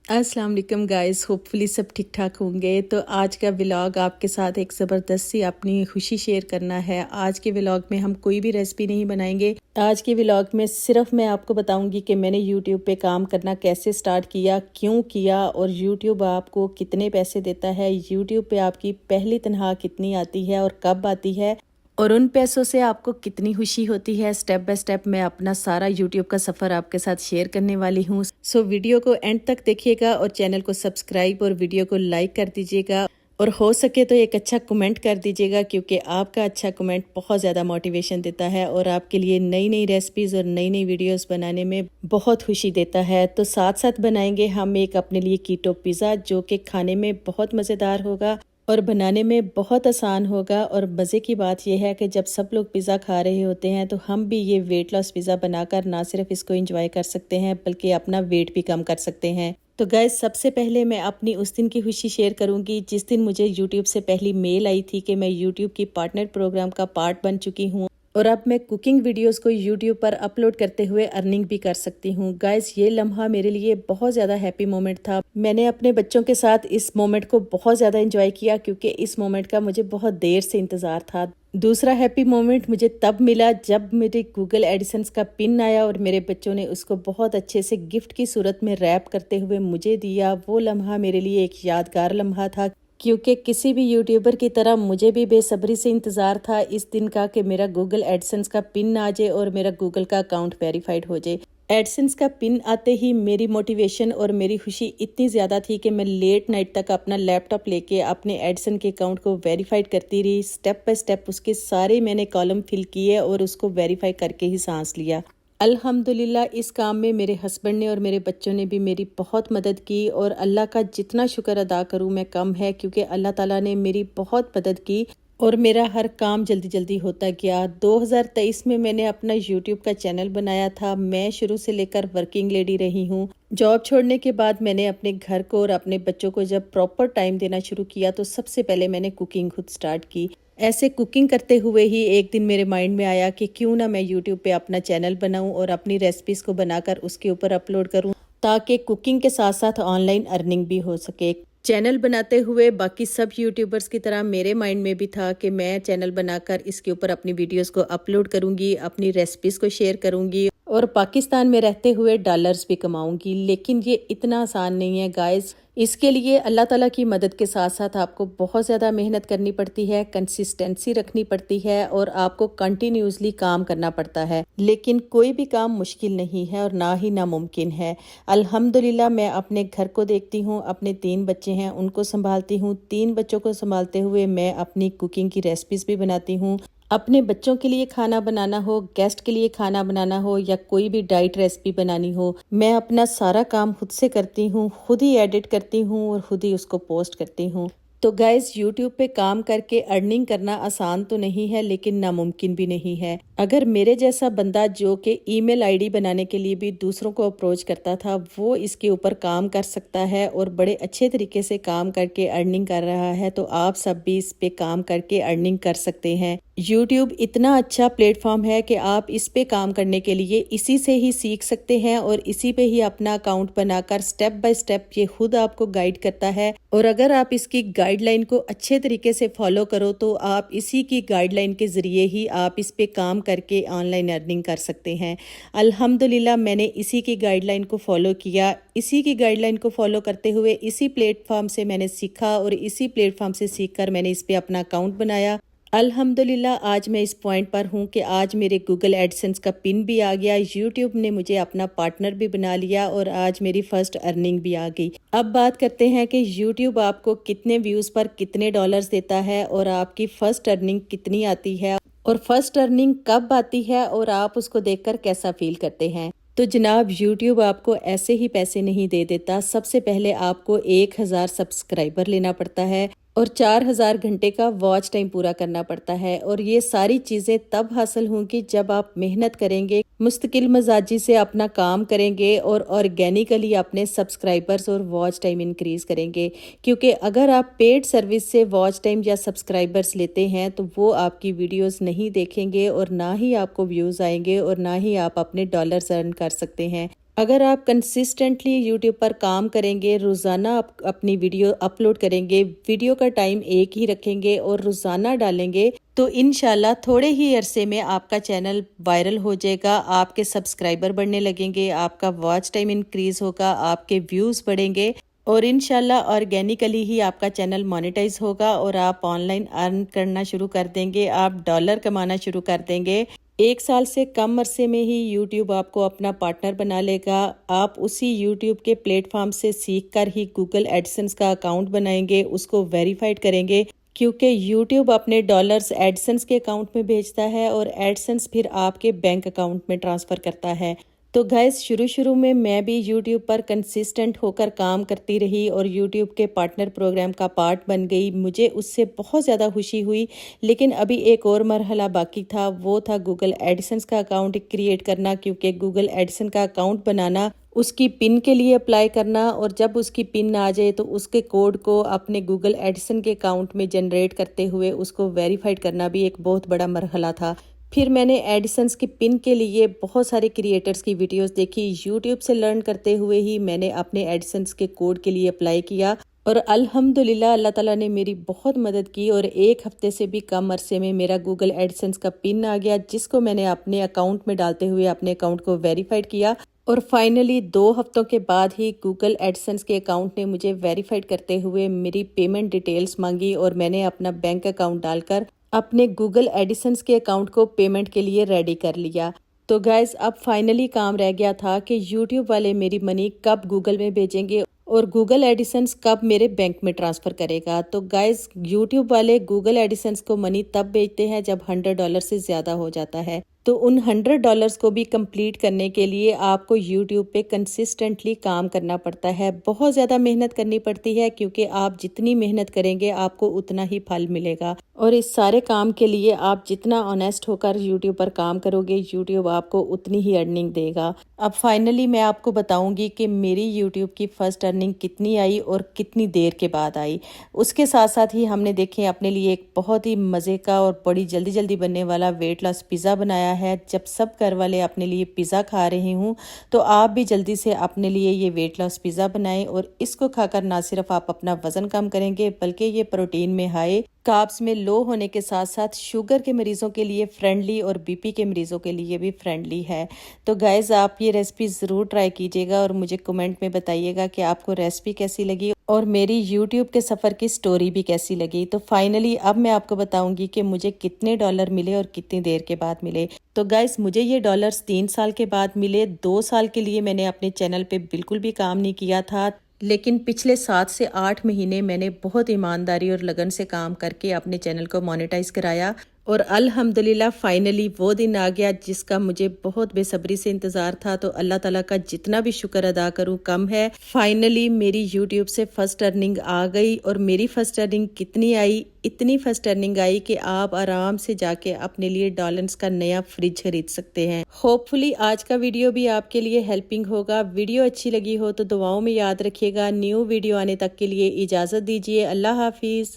अस्सलाम वालेकुम guys, hopefully सब ठीक ठाक होंगे। तो आज का व्लॉग आपके साथ एक ज़बरदस्त सी अपनी खुशी शेयर करना है। आज के व्लॉग में हम कोई भी रेसिपी नहीं बनाएंगे। आज के व्लॉग में सिर्फ मैं आपको बताऊंगी कि मैंने यूट्यूब पे काम करना कैसे स्टार्ट किया, क्यों किया, और यूट्यूब आपको कितने पैसे देता है, यूट्यूब पे आपकी पहली तनख्वाह कितनी आती है और कब आती है, और उन पैसों से आपको कितनी खुशी होती है। स्टेप बाय स्टेप मैं अपना सारा यूट्यूब का सफ़र आपके साथ शेयर करने वाली हूँ। सो वीडियो को एंड तक देखिएगा और चैनल को सब्सक्राइब और वीडियो को लाइक कर दीजिएगा, और हो सके तो एक अच्छा कमेंट कर दीजिएगा, क्योंकि आपका अच्छा कमेंट बहुत ज़्यादा मोटिवेशन देता है और आपके लिए नई नई रेसिपीज़ और नई नई वीडियोस बनाने में बहुत खुशी देता है। तो साथ साथ बनाएंगे हम एक अपने लिए कीटो पिज़्ज़ा, जो कि खाने में बहुत मज़ेदार होगा और बनाने में बहुत आसान होगा। और मज़े की बात यह है कि जब सब लोग पिज़्ज़ा खा रहे होते हैं तो हम भी ये वेट लॉस पिज़्ज़ा बनाकर ना सिर्फ इसको एंजॉय कर सकते हैं बल्कि अपना वेट भी कम कर सकते हैं। तो गाइस, सबसे पहले मैं अपनी उस दिन की खुशी शेयर करूंगी जिस दिन मुझे यूट्यूब से पहली मेल आई थी कि मैं यूट्यूब की पार्टनर प्रोग्राम का पार्ट बन चुकी हूँ और अब मैं कुकिंग वीडियोस को यूट्यूब पर अपलोड करते हुए अर्निंग भी कर सकती हूँ। गाइस, ये लम्हा मेरे लिए बहुत ज़्यादा हैप्पी मोमेंट था। मैंने अपने बच्चों के साथ इस मोमेंट को बहुत ज़्यादा एंजॉय किया, क्योंकि इस मोमेंट का मुझे बहुत देर से इंतज़ार था। दूसरा हैप्पी मोमेंट मुझे तब मिला जब मेरे गूगल एडिसेंस का पिन आया और मेरे बच्चों ने उसको बहुत अच्छे से गिफ्ट की सूरत में रैप करते हुए मुझे दिया। वो लम्हा मेरे लिए एक यादगार लम्हा था, क्योंकि किसी भी यूट्यूबर की तरह मुझे भी बेसब्री से इंतज़ार था इस दिन का कि मेरा गूगल एडसेंस का पिन आ जाए और मेरा गूगल का अकाउंट वेरीफाइड हो जाए। एडसेंस का पिन आते ही मेरी मोटिवेशन और मेरी खुशी इतनी ज़्यादा थी कि मैं लेट नाइट तक अपना लैपटॉप लेके अपने एडसेंस के अकाउंट को वेरीफाइड करती रही। स्टेप बाय स्टेप उसके सारे मैंने कॉलम फिल किए और उसको वेरीफाई करके ही सांस लिया। अल्हम्दुलिल्लाह, इस काम में मेरे हस्बैंड ने और मेरे बच्चों ने भी मेरी बहुत मदद की, और अल्लाह का जितना शुक्र अदा करूं मैं कम है, क्योंकि अल्लाह ताला ने मेरी बहुत मदद की और मेरा हर काम जल्दी जल्दी होता गया। 2023 में मैंने अपना यूट्यूब का चैनल बनाया था। मैं शुरू से लेकर वर्किंग लेडी रही हूँ। जॉब छोड़ने के बाद मैंने अपने घर को और अपने बच्चों को जब प्रॉपर टाइम देना शुरू किया तो सबसे पहले मैंने कुकिंग खुद स्टार्ट की। ऐसे कुकिंग करते हुए ही एक दिन मेरे माइंड में आया कि क्यों ना मैं यूट्यूब पे अपना चैनल बनाऊं और अपनी रेसिपीज़ को बनाकर उसके ऊपर अपलोड करूं, ताकि कुकिंग के साथ साथ ऑनलाइन अर्निंग भी हो सके। चैनल बनाते हुए बाकी सब यूट्यूबर्स की तरह मेरे माइंड में भी था कि मैं चैनल बनाकर इसके ऊपर अपनी वीडियोस को अपलोड करूंगी, अपनी रेसिपीज़ को शेयर करूंगी और पाकिस्तान में रहते हुए डॉलर्स भी कमाऊंगी। लेकिन ये इतना आसान नहीं है गाइस। इसके लिए अल्लाह ताला की मदद के साथ साथ आपको बहुत ज़्यादा मेहनत करनी पड़ती है, कंसिस्टेंसी रखनी पड़ती है और आपको कंटिन्यूसली काम करना पड़ता है। लेकिन कोई भी काम मुश्किल नहीं है और ना ही नामुमकिन है। अल्हम्दुलिल्लाह, मैं अपने घर को देखती हूँ, अपने 3 बच्चे हैं उनको संभालती हूँ। 3 बच्चों को संभालते हुए मैं अपनी कुकिंग की रेसिपीज़ भी बनाती हूँ। अपने बच्चों के लिए खाना बनाना हो, गेस्ट के लिए खाना बनाना हो या कोई भी डाइट रेसिपी बनानी हो, मैं अपना सारा काम खुद से करती हूँ, खुद ही एडिट करती हूँ और खुद ही उसको पोस्ट करती हूँ। तो गाइस, यूट्यूब पे काम करके अर्निंग करना आसान तो नहीं है, लेकिन नामुमकिन भी नहीं है। अगर मेरे जैसा बंदा जो कि ईमेल आईडी बनाने के लिए भी दूसरों को अप्रोच करता था, वो इसके ऊपर काम कर सकता है और बड़े अच्छे तरीके से काम करके अर्निंग कर रहा है, तो आप सब भी इस पे काम करके अर्निंग कर सकते हैं। यूट्यूब इतना अच्छा प्लेटफॉर्म है कि आप इस पे काम करने के लिए इसी से ही सीख सकते हैं और इसी पे ही अपना अकाउंट बनाकर स्टेप बाय स्टेप ये खुद आपको गाइड करता है। और अगर आप इसकी गाइडलाइन को अच्छे तरीके से फॉलो करो तो आप इसी की गाइडलाइन के ज़रिए ही आप इस पे काम करके ऑनलाइन अर्निंग कर सकते हैं। अल्हम्दुलिल्लाह, मैंने इसी की गाइडलाइन को फॉलो किया। इसी की गाइडलाइन को फॉलो करते हुए इसी प्लेटफॉर्म से मैंने सीखा और इसी प्लेटफॉर्म से सीखकर मैंने इस पे अपना अकाउंट बनाया। अल्हम्दुलिल्लाह, आज मैं इस पॉइंट पर हूँ कि आज मेरे गूगल एडसेंस का पिन भी आ गया, यूट्यूब ने मुझे अपना पार्टनर भी बना लिया और आज मेरी फर्स्ट अर्निंग भी आ गई। अब बात करते हैं कि यूट्यूब आपको कितने व्यूज़ पर कितने डॉलर्स देता है और आपकी फर्स्ट अर्निंग कितनी आती है और फर्स्ट अर्निंग कब आती है और आप उसको देखकर कैसा फील करते हैं। तो जनाब, यूट्यूब आपको ऐसे ही पैसे नहीं दे देता। सबसे पहले आपको 1000 सब्सक्राइबर लेना पड़ता है और 4000 घंटे का वॉच टाइम पूरा करना पड़ता है। और ये सारी चीज़ें तब हासिल होंगी जब आप मेहनत करेंगे, मुस्तकिल मजाजी से अपना काम करेंगे और ऑर्गेनिकली अपने सब्सक्राइबर्स और वॉच टाइम इंक्रीज करेंगे। क्योंकि अगर आप पेड सर्विस से वॉच टाइम या सब्सक्राइबर्स लेते हैं तो वो आपकी वीडियोस नहीं देखेंगे और ना ही आपको व्यूज़ आएंगे और ना ही आप अपने डॉलर्स अर्न कर सकते हैं। اگر آپ کنسسٹنٹلی یوٹیوب پر کام کریں گے، روزانہ اپنی ویڈیو اپلوڈ کریں گے، ویڈیو کا ٹائم ایک ہی رکھیں گے اور روزانہ ڈالیں گے تو انشاءاللہ تھوڑے ہی عرصے میں آپ کا چینل وائرل ہو جائے گا، آپ کے سبسکرائبر بڑھنے لگیں گے، آپ کا واچ ٹائم انکریز ہوگا، آپ کے ویوز بڑھیں گے اور انشاءاللہ آرگینیکلی ہی آپ کا چینل مانیٹائز ہوگا اور آپ آن لائن ارن کرنا شروع کر دیں گے، آپ ڈالر کمانا شروع کر دیں گے۔ 1 سال سے کم عرصے میں ہی یوٹیوب آپ کو اپنا پارٹنر بنا لے گا۔ آپ اسی یوٹیوب کے پلیٹ فارم سے سیکھ کر ہی گوگل ایڈسنس کا اکاؤنٹ بنائیں گے، اس کو ویریفائڈ کریں گے، کیونکہ یوٹیوب اپنے ڈالرز ایڈسنس کے اکاؤنٹ میں بھیجتا ہے اور ایڈسنس پھر آپ کے بینک اکاؤنٹ میں ٹرانسفر کرتا ہے۔ تو گائز شروع میں بھی یوٹیوب پر کنسسٹنٹ ہو کر کام کرتی رہی اور یوٹیوب کے پارٹنر پروگرام کا پارٹ بن گئی، مجھے اس سے بہت زیادہ خوشی ہوئی، لیکن ابھی ایک اور مرحلہ باقی تھا، وہ تھا گوگل ایڈسنس کا اکاؤنٹ کریٹ کرنا، کیونکہ گوگل ایڈسنس کا اکاؤنٹ بنانا، اس کی پن کے لیے اپلائی کرنا اور جب اس کی پن آ جائے تو اس کے کوڈ کو اپنے گوگل ایڈسن کے اکاؤنٹ میں جنریٹ کرتے ہوئے اس کو ویریفائڈ کرنا بھی ایک بہت بڑا مرحلہ تھا۔ پھر میں نے ایڈسنس کی پن کے لیے بہت سارے کریئٹرز کی ویڈیوز دیکھی، یوٹیوب سے لرن کرتے ہوئے ہی میں نے اپنے ایڈسنس کے کوڈ کے لیے اپلائی کیا اور الحمدللہ اللہ تعالیٰ نے میری بہت مدد کی اور 1 ہفتے سے بھی کم عرصے میں میرا گوگل ایڈسنس کا پن آ گیا، جس کو میں نے اپنے اکاؤنٹ میں ڈالتے ہوئے اپنے اکاؤنٹ کو ویریفائڈ کیا اور فائنلی 2 ہفتوں کے بعد ہی گوگل ایڈسنس کے اکاؤنٹ نے مجھے ویریفائڈ کرتے ہوئے میری پیمنٹ ڈیٹیلز مانگی اور میں نے اپنا بینک اکاؤنٹ ڈال کر اپنے گوگل ایڈسنس کے اکاؤنٹ کو پیمنٹ کے لیے ریڈی کر لیا۔ تو گائز اب فائنلی کام رہ گیا تھا کہ یوٹیوب والے میری منی کب گوگل میں بھیجیں گے اور گوگل ایڈسنس کب میرے بینک میں ٹرانسفر کرے گا۔ تو گائز یوٹیوب والے گوگل ایڈسنس کو منی تب بھیجتے ہیں جب $100 سے زیادہ ہو جاتا ہے، تو ان $100 کو بھی کمپلیٹ کرنے کے لیے آپ کو یوٹیوب پہ کنسسٹنٹلی کام کرنا پڑتا ہے، بہت زیادہ محنت کرنی پڑتی ہے، کیونکہ آپ جتنی محنت کریں گے آپ کو اتنا ہی پھل ملے گا اور اس سارے کام کے لیے آپ جتنا آنیسٹ ہو کر یوٹیوب پر کام کرو گے یوٹیوب آپ کو اتنی ہی ارننگ دے گا۔ اب فائنلی میں آپ کو بتاؤں گی کہ میری یوٹیوب کی فرسٹ ارننگ کتنی آئی اور کتنی دیر کے بعد آئی۔ اس کے ساتھ ساتھ ہی ہم نے دیکھیں اپنے لیے ایک بہت ہی مزے کا اور بڑی جلدی بننے والا ویٹ لاس پیزا بنایا ہے۔ جب سب گھر والے اپنے لیے پیزا کھا رہے ہوں تو آپ بھی جلدی سے اپنے لیے یہ ویٹ لاس پیزا بنائیں اور اس کو کھا کر نہ صرف آپ اپنا وزن کم کریں گے بلکہ یہ پروٹین میں ہائی، کاربز میں لو ہونے کے ساتھ ساتھ شوگر کے مریضوں کے لیے فرینڈلی اور بی پی کے مریضوں کے لیے بھی فرینڈلی ہے۔ تو گائز آپ یہ ریسپی ضرور ٹرائی کیجیے گا اور مجھے کمنٹ میں بتائیے گا کہ آپ کو ریسپی کیسی لگی اور میری یوٹیوب کے سفر کی سٹوری بھی کیسی لگی۔ تو فائنلی اب میں آپ کو بتاؤں گی کہ مجھے کتنے ڈالر ملے اور کتنی دیر کے بعد ملے۔ تو گائز مجھے یہ ڈالرز 3 سال کے بعد ملے۔ 2 سال کے لیے میں نے اپنے چینل پہ بالکل بھی کام نہیں کیا تھا، لیکن پچھلے 7 سے 8 مہینے میں نے بہت ایمانداری اور لگن سے کام کر کے اپنے چینل کو مانیٹائز کرایا اور الحمدللہ فائنلی وہ دن آ گیا جس کا مجھے بہت بے صبری سے انتظار تھا۔ تو اللہ تعالیٰ کا جتنا بھی شکر ادا کروں کم ہے، فائنلی میری یوٹیوب سے فرسٹ ارننگ آ گئی اور میری فرسٹ ارننگ کتنی آئی؟ اتنی فرسٹ ارننگ آئی کہ آپ آرام سے جا کے اپنے لیے ڈالرز کا نیا فریج خرید سکتے ہیں۔ ہوپ فلی آج کا ویڈیو بھی آپ کے لیے ہیلپنگ ہوگا۔ ویڈیو اچھی لگی ہو تو دعاؤں میں یاد رکھیے گا۔ نیو ویڈیو آنے تک کے لیے اجازت دیجیے۔ اللہ حافظ۔